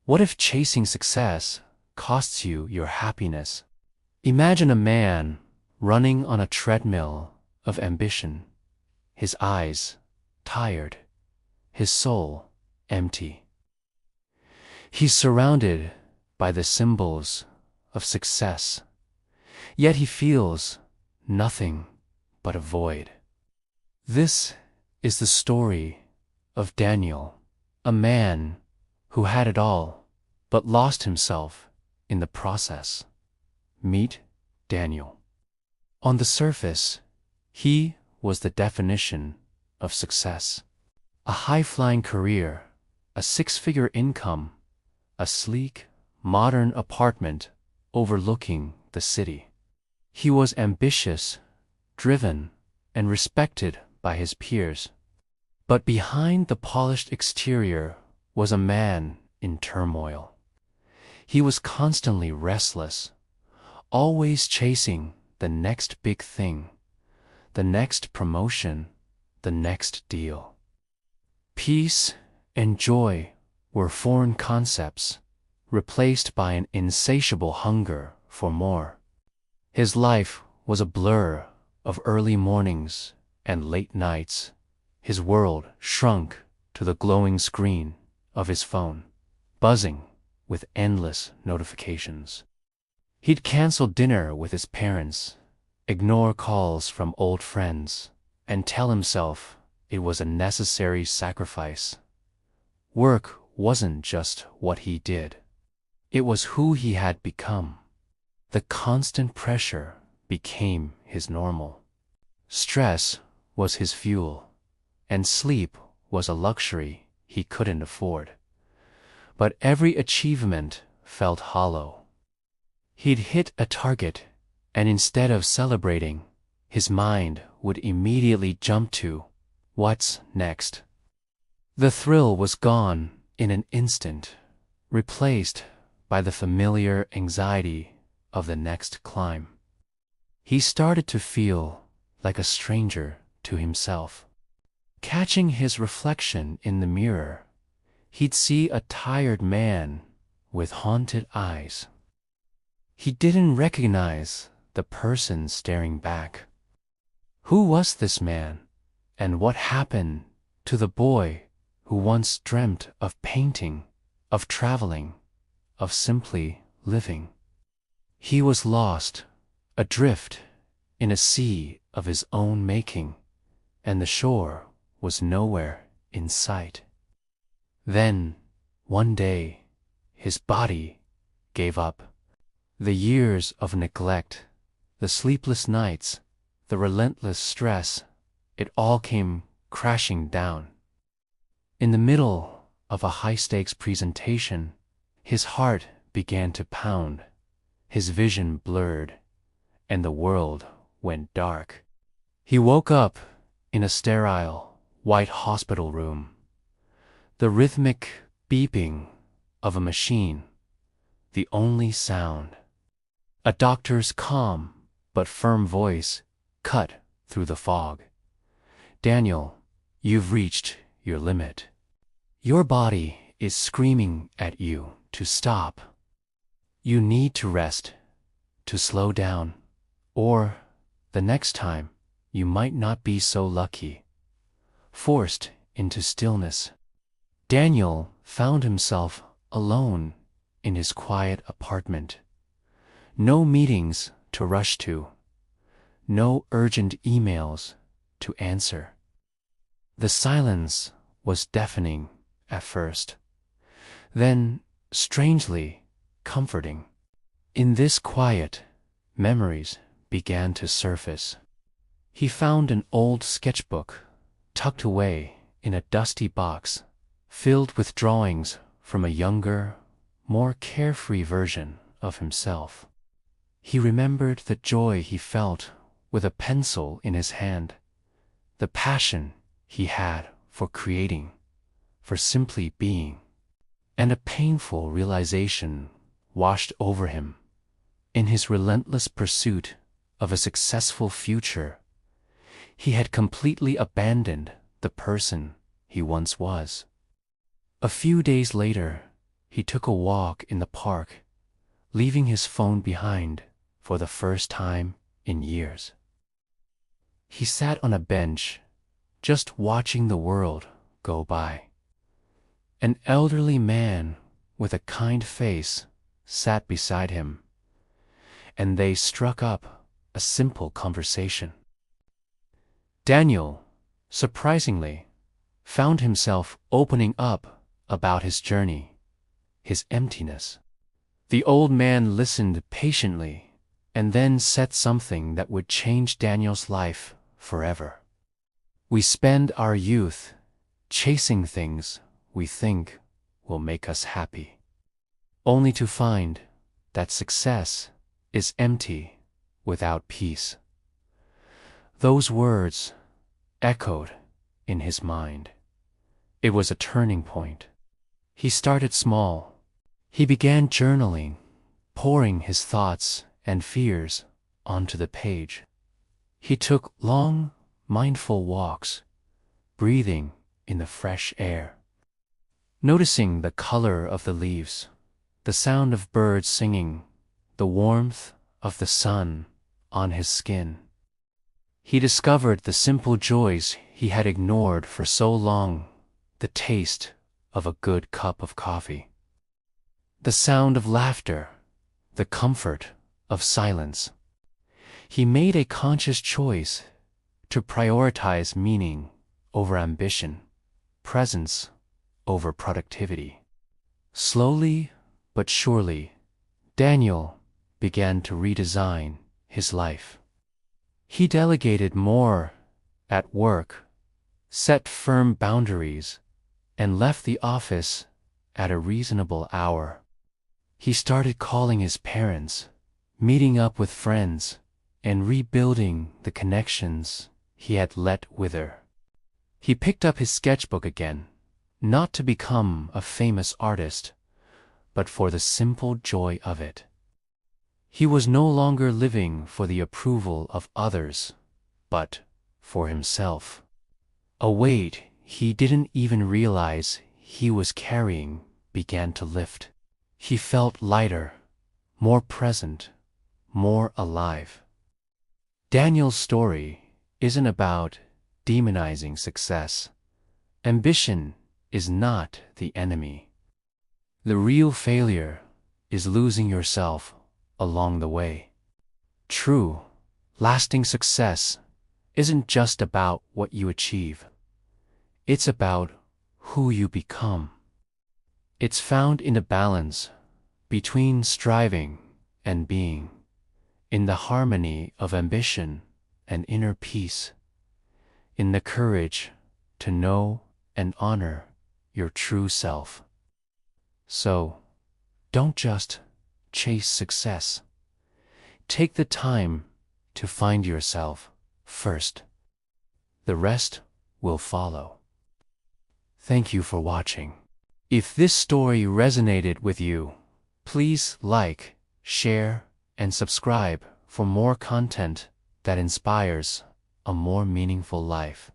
What if chasing success costs you your happiness? Imagine a man running on a treadmill of ambition, his eyes tired, his soul empty. He's surrounded by the symbols of success, yet he feels nothing but a void. This is the story of Daniel, a man who had it all but lost himself in the process. Meet Daniel. On the surface, he was the definition of success. A high-flying career, a six-figure income, a sleek, modern apartment overlooking the city. He was ambitious, driven, and respected by his peers. But behind the polished exterior was a man in turmoil. He was constantly restless, always chasing the next big thing, the next promotion, the next deal. Peace and joy were foreign concepts, replaced by an insatiable hunger for more. His life was a blur of early mornings and late nights. His world shrunk to the glowing screen of his phone, buzzing with endless notifications. He'd cancel dinner with his parents, ignore calls from old friends, and tell himself it was a necessary sacrifice. Work wasn't just what he did. It was who he had become. The constant pressure became his normal. Stress was his fuel, and sleep was a luxury he couldn't afford. But every achievement felt hollow. He'd hit a target, and instead of celebrating, his mind would immediately jump to, what's next? The thrill was gone in an instant, replaced by the familiar anxiety of the next climb. He started to feel like a stranger to himself. Catching his reflection in the mirror, he'd see a tired man with haunted eyes. He didn't recognize the person staring back. Who was this man, and what happened to the boy who once dreamt of painting, of traveling, of simply living? He was lost, adrift in a sea of his own making, and the shore was nowhere in sight. Then, one day, his body gave up. The years of neglect, the sleepless nights, the relentless stress, it all came crashing down. In the middle of a high-stakes presentation, his heart began to pound, his vision blurred, and the world went dark. He woke up in a sterile, white hospital room. The rhythmic beeping of a machine, the only sound. A doctor's calm but firm voice cut through the fog. Daniel, you've reached your limit. Your body is screaming at you to stop. You need to rest, to slow down, or the next time you might not be so lucky. Forced into stillness, Daniel found himself alone in his quiet apartment. No meetings to rush to, no urgent emails to answer. The silence was deafening at first, then strangely comforting. In this quiet, memories began to surface. He found an old sketchbook tucked away in a dusty box, filled with drawings from a younger, more carefree version of himself. He remembered the joy he felt with a pencil in his hand, the passion he had for creating, for simply being, and a painful realization washed over him. In his relentless pursuit of a successful future, he had completely abandoned the person he once was. A few days later, he took a walk in the park, leaving his phone behind for the first time in years. He sat on a bench, just watching the world go by. An elderly man with a kind face sat beside him, and they struck up a simple conversation. Daniel, surprisingly, found himself opening up about his journey, his emptiness. The old man listened patiently and then said something that would change Daniel's life forever. We spend our youth chasing things we think will make us happy, only to find that success is empty without peace. Those words echoed in his mind. It was a turning point. He started small. He began journaling, pouring his thoughts and fears onto the page. He took long, mindful walks, breathing in the fresh air, noticing the color of the leaves, the sound of birds singing, the warmth of the sun on his skin. He discovered the simple joys he had ignored for so long, the taste of a good cup of coffee, the sound of laughter, the comfort of silence. He made a conscious choice to prioritize meaning over ambition, presence over productivity. Slowly but surely, Daniel began to redesign his life. He delegated more at work, set firm boundaries, and left the office at a reasonable hour. He started calling his parents, meeting up with friends, and rebuilding the connections he had let wither. He picked up his sketchbook again, not to become a famous artist, but for the simple joy of it. He was no longer living for the approval of others, but for himself. A weight he didn't even realize he was carrying began to lift. He felt lighter, more present, more alive. Daniel's story isn't about demonizing success. Ambition is not the enemy. The real failure is losing yourself along the way. True, lasting success isn't just about what you achieve. It's about who you become. It's found in the balance between striving and being, in the harmony of ambition and inner peace, in the courage to know and honor your true self. So, don't just chase success. Take the time to find yourself first. The rest will follow. Thank you for watching. If this story resonated with you, please like, share, and subscribe for more content that inspires a more meaningful life.